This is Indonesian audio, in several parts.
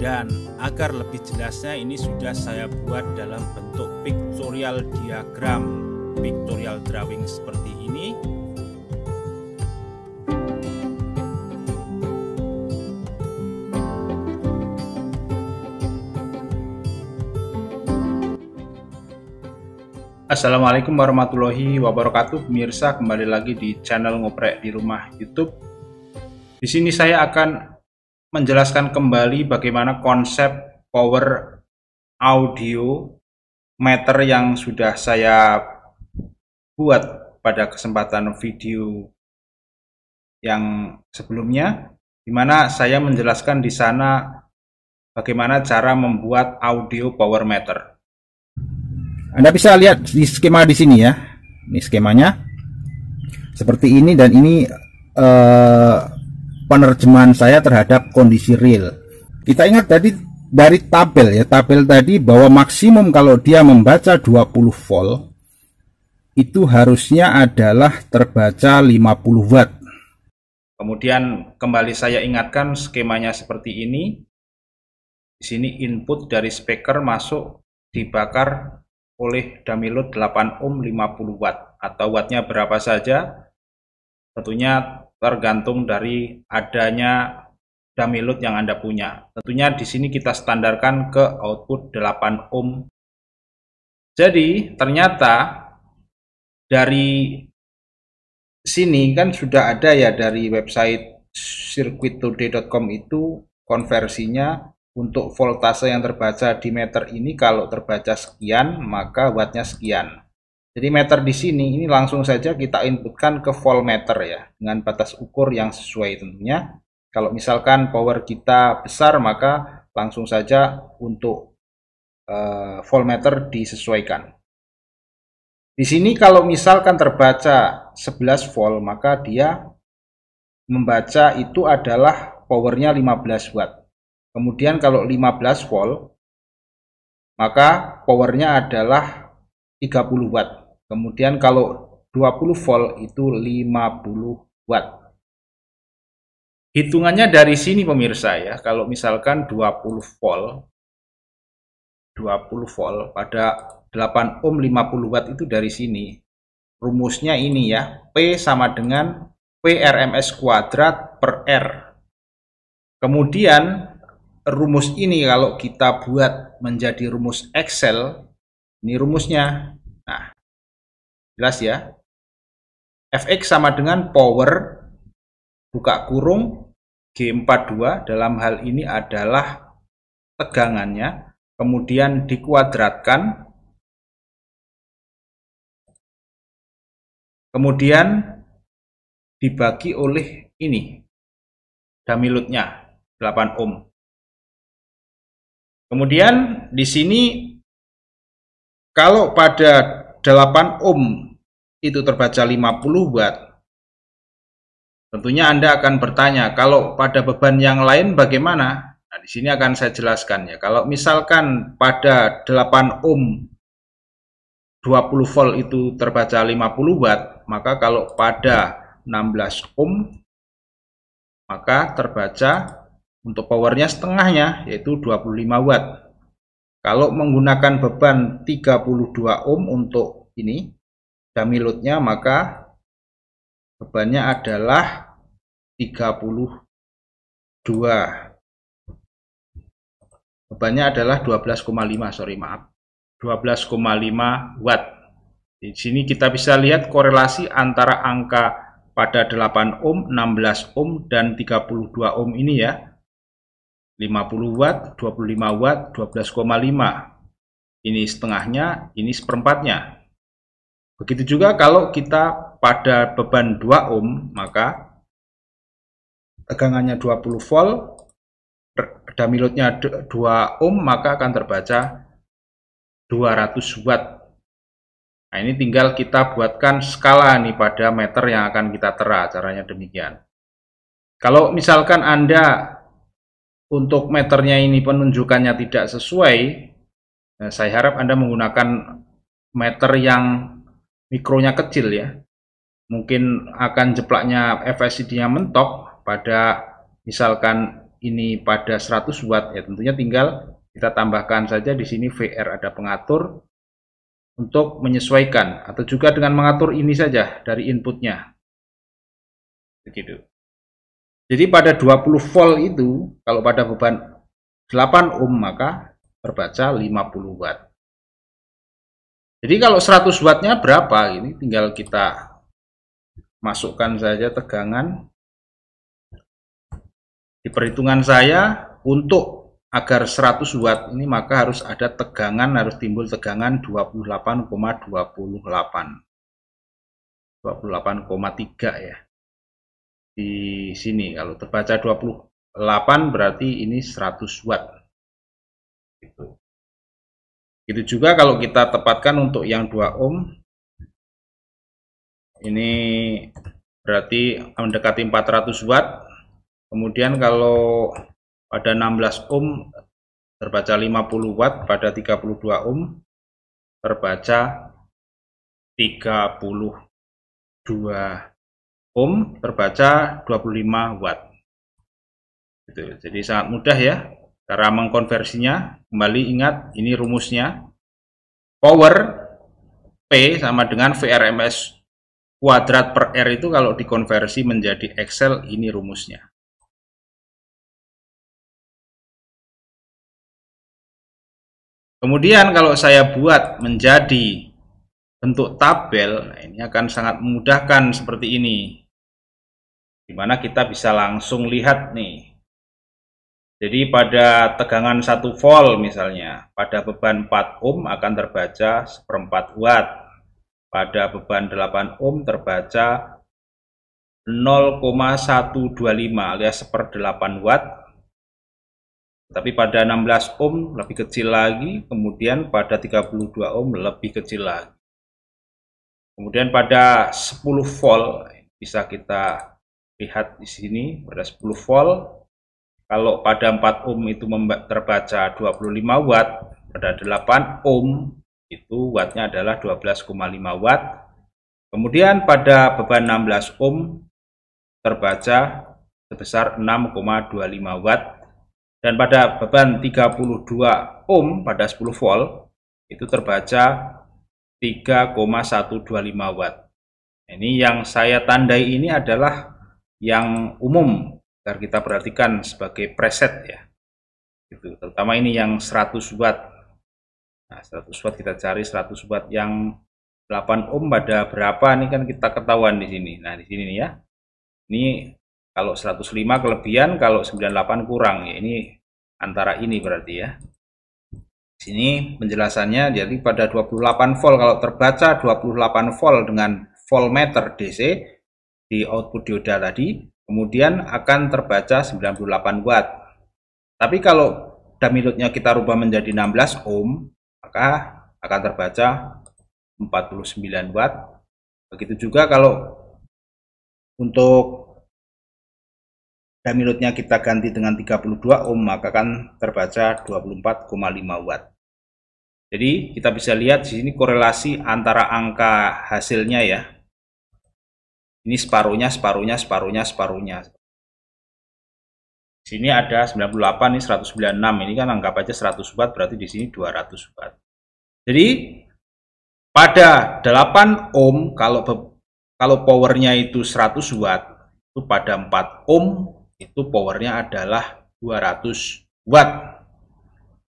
Dan agar lebih jelasnya ini sudah saya buat dalam bentuk pictorial diagram, pictorial drawing seperti ini. Assalamualaikum warahmatullahi wabarakatuh, pemirsa, kembali lagi di channel Ngoprek di Rumah YouTube. Di sini saya akan menjelaskan kembali bagaimana konsep power audio meter yang sudah saya buat pada kesempatan video yang sebelumnya, di mana saya menjelaskan di sana bagaimana cara membuat audio power meter. Anda bisa lihat di skema di sini ya. Ini skemanya seperti ini, dan ini penerjemahan saya terhadap kondisi real. Kita ingat tadi dari tabel ya, tabel tadi bahwa maksimum kalau dia membaca 20 volt itu harusnya adalah terbaca 50 watt. Kemudian kembali saya ingatkan skemanya seperti ini. Di sini input dari speaker masuk dibakar oleh dummy load 8 ohm 50 watt, atau wattnya berapa saja tentunya tergantung dari adanya dummy load yang Anda punya. Tentunya di sini kita standarkan ke output 8 ohm. Jadi ternyata dari sini kan sudah ada ya, dari website circuittoday.com itu konversinya untuk voltase yang terbaca di meter ini, kalau terbaca sekian maka wattnya sekian. Jadi meter di sini ini langsung saja kita inputkan ke voltmeter ya, dengan batas ukur yang sesuai tentunya. Kalau misalkan power kita besar maka langsung saja untuk voltmeter disesuaikan. Di sini kalau misalkan terbaca 11 volt maka dia membaca itu adalah powernya 15 watt. Kemudian kalau 15 volt maka powernya adalah 30 watt. Kemudian kalau 20 volt itu 50 watt. Hitungannya dari sini pemirsa ya. Kalau misalkan 20 volt pada 8 ohm 50 watt itu dari sini. Rumusnya ini ya. P sama dengan P RMS kuadrat per R. Kemudian rumus ini kalau kita buat menjadi rumus Excel, ini rumusnya. Nah, jelas ya. Fx sama dengan power buka kurung G42, dalam hal ini adalah tegangannya, kemudian dikuadratkan, kemudian dibagi oleh ini dummy load-nya 8 ohm. Kemudian di sini kalau pada 8 ohm itu terbaca 50 watt, tentunya Anda akan bertanya, kalau pada beban yang lain bagaimana? Nah, di sini akan saya jelaskan ya. Kalau misalkan pada 8 ohm 20 volt itu terbaca 50 watt, maka kalau pada 16 ohm maka terbaca untuk powernya setengahnya, yaitu 25 watt. Kalau menggunakan beban 32 ohm untuk ini dummy load-nya, maka bebannya adalah 32. Bebannya adalah 12,5, 12,5 watt. Di sini kita bisa lihat korelasi antara angka pada 8 ohm, 16 ohm, dan 32 ohm ini ya. 50 watt, 25 watt, 12,5. Ini setengahnya, ini seperempatnya. Begitu juga kalau kita pada beban 2 ohm, maka tegangannya 20 volt, dummy load-nya 2 ohm, maka akan terbaca 200 watt. Nah, ini tinggal kita buatkan skala nih pada meter yang akan kita tera, caranya demikian. Kalau misalkan Anda untuk meternya ini penunjukannya tidak sesuai, nah, saya harap Anda menggunakan meter yang mikronya kecil ya. Mungkin akan jeplaknya FSCD-nya mentok pada misalkan ini pada 100 watt ya tentunya tinggal kita tambahkan saja di sini VR, ada pengatur untuk menyesuaikan, atau juga dengan mengatur ini saja dari inputnya. Begitu. Jadi pada 20 volt itu kalau pada beban 8 ohm maka terbaca 50 watt. Jadi kalau 100 wattnya berapa? Ini tinggal kita masukkan saja tegangan. Di perhitungan saya untuk agar 100 watt ini maka harus ada tegangan, harus timbul tegangan 28,28 28,3 ya. Di sini kalau terbaca 28 berarti ini 100 watt. Gitu. Itu juga kalau kita tepatkan untuk yang 2 ohm. Ini berarti mendekati 400 watt. Kemudian kalau pada 16 ohm terbaca 50 watt, pada 32 ohm terbaca 32 ohm terbaca 25 watt. Gitu. Jadi sangat mudah ya cara mengkonversinya. Kembali ingat ini rumusnya. Power P sama dengan VRMS kuadrat per R itu kalau dikonversi menjadi Excel ini rumusnya. Kemudian kalau saya buat menjadi bentuk tabel, nah ini akan sangat memudahkan seperti ini. Dimana kita bisa langsung lihat nih. Jadi pada tegangan 1 volt misalnya, pada beban 4 ohm akan terbaca 1/4 watt. Pada beban 8 ohm terbaca 0,125 alias 1/8 watt. Tapi pada 16 ohm lebih kecil lagi, kemudian pada 32 ohm lebih kecil lagi. Kemudian pada 10 volt bisa kita lihat di sini pada 10 volt. Kalau pada 4 ohm itu terbaca 25 watt, pada 8 ohm itu wattnya adalah 12,5 watt. Kemudian pada beban 16 ohm terbaca sebesar 6,25 watt. Dan pada beban 32 ohm pada 10 volt itu terbaca 3,125 watt. Ini yang saya tandai ini adalah yang umum agar kita perhatikan sebagai preset ya. Itu terutama ini yang 100 watt. Nah, 100 watt kita cari 100 watt yang 8 ohm pada berapa ini kan kita ketahuan di sini. Nah, di sini nih ya. Ini kalau 105 kelebihan, kalau 98 kurang ya. Ini antara ini berarti ya. Sini penjelasannya, jadi pada 28 volt kalau terbaca 28 volt dengan voltmeter DC di output dioda tadi, kemudian akan terbaca 98 watt. Tapi kalau damilutnya kita rubah menjadi 16 ohm, maka akan terbaca 49 watt. Begitu juga kalau untuk damilutnya kita ganti dengan 32 ohm, maka akan terbaca 24,5 watt. Jadi kita bisa lihat di sini korelasi antara angka hasilnya ya. Ini separuhnya, separuhnya, separuhnya, separuhnya. Sini ada 98, ini 196. Ini kan anggap aja 100 watt, berarti di sini 200 watt. Jadi pada 8 ohm kalau powernya itu 100 watt, itu pada 4 ohm itu powernya adalah 200 watt.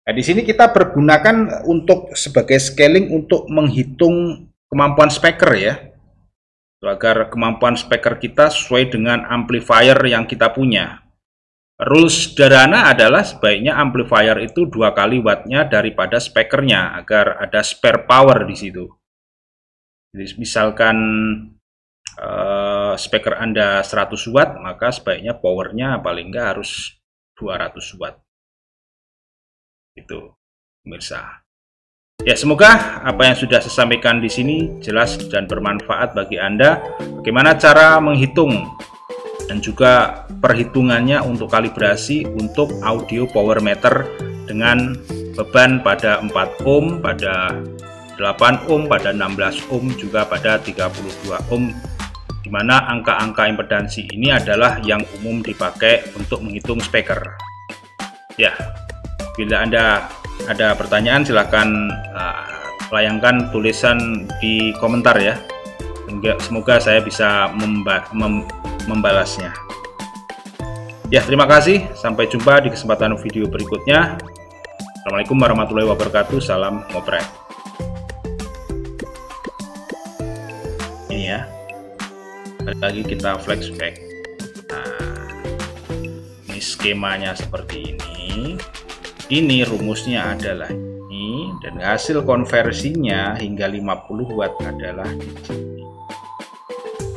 Nah, di sini kita pergunakan untuk sebagai scaling untuk menghitung kemampuan speaker ya. Agar kemampuan speaker kita sesuai dengan amplifier yang kita punya. Rules sederhana adalah sebaiknya amplifier itu 2 kali wattnya daripada speakernya agar ada spare power di situ. Jadi misalkan speaker Anda 100 watt, maka sebaiknya powernya paling enggak harus 200 watt. Itu, pemirsa. Ya, semoga apa yang sudah saya sampaikan di sini jelas dan bermanfaat bagi Anda. Bagaimana cara menghitung dan juga perhitungannya untuk kalibrasi untuk audio power meter dengan beban pada 4 ohm, pada 8 ohm, pada 16 ohm, juga pada 32 ohm di mana angka-angka impedansi ini adalah yang umum dipakai untuk menghitung speaker. Ya, bila Anda ada pertanyaan silahkan layangkan tulisan di komentar ya. Semoga saya bisa membalasnya. Ya, terima kasih. Sampai jumpa di kesempatan video berikutnya. Assalamualaikum warahmatullahi wabarakatuh. Salam ngoprek. Ini ya. Lagi kita flashback. Nah, ini skemanya seperti ini. Ini rumusnya adalah ini, dan hasil konversinya hingga 50 watt adalah di sini.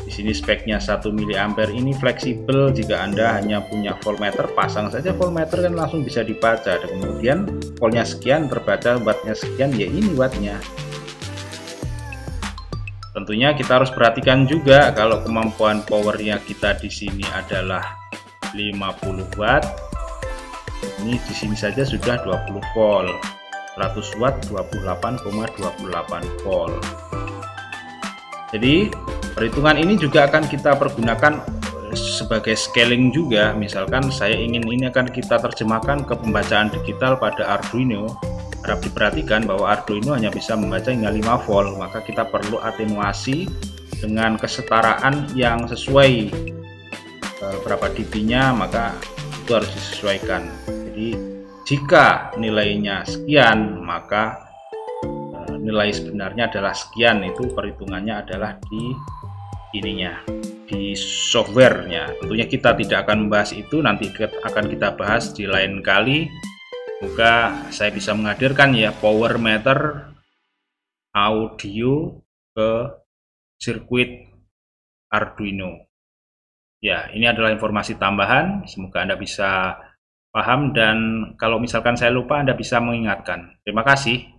Di sini speknya 1 mA ini fleksibel. Jika Anda hanya punya voltmeter, pasang saja voltmeter kan langsung bisa dibaca. Dan kemudian voltnya sekian terbaca, wattnya sekian, ya ini wattnya. Tentunya kita harus perhatikan juga kalau kemampuan powernya kita di sini adalah 50 watt. Ini di sini saja sudah 20 volt. 100 watt 28,28 volt. Jadi perhitungan ini juga akan kita pergunakan sebagai scaling juga. Misalkan saya ingin ini akan kita terjemahkan ke pembacaan digital pada Arduino. Harap diperhatikan bahwa Arduino hanya bisa membaca hingga 5 volt, maka kita perlu atenuasi dengan kesetaraan yang sesuai. Berapa dB-nya maka itu harus disesuaikan. Jadi jika nilainya sekian, maka nilai sebenarnya adalah sekian. Itu perhitungannya adalah di ininya, di softwarenya. Tentunya kita tidak akan membahas itu, nanti akan kita bahas di lain kali. Semoga saya bisa menghadirkan ya power meter audio ke sirkuit Arduino. Ya, ini adalah informasi tambahan. Semoga Anda bisa paham, dan kalau misalkan saya lupa Anda bisa mengingatkan. Terima kasih.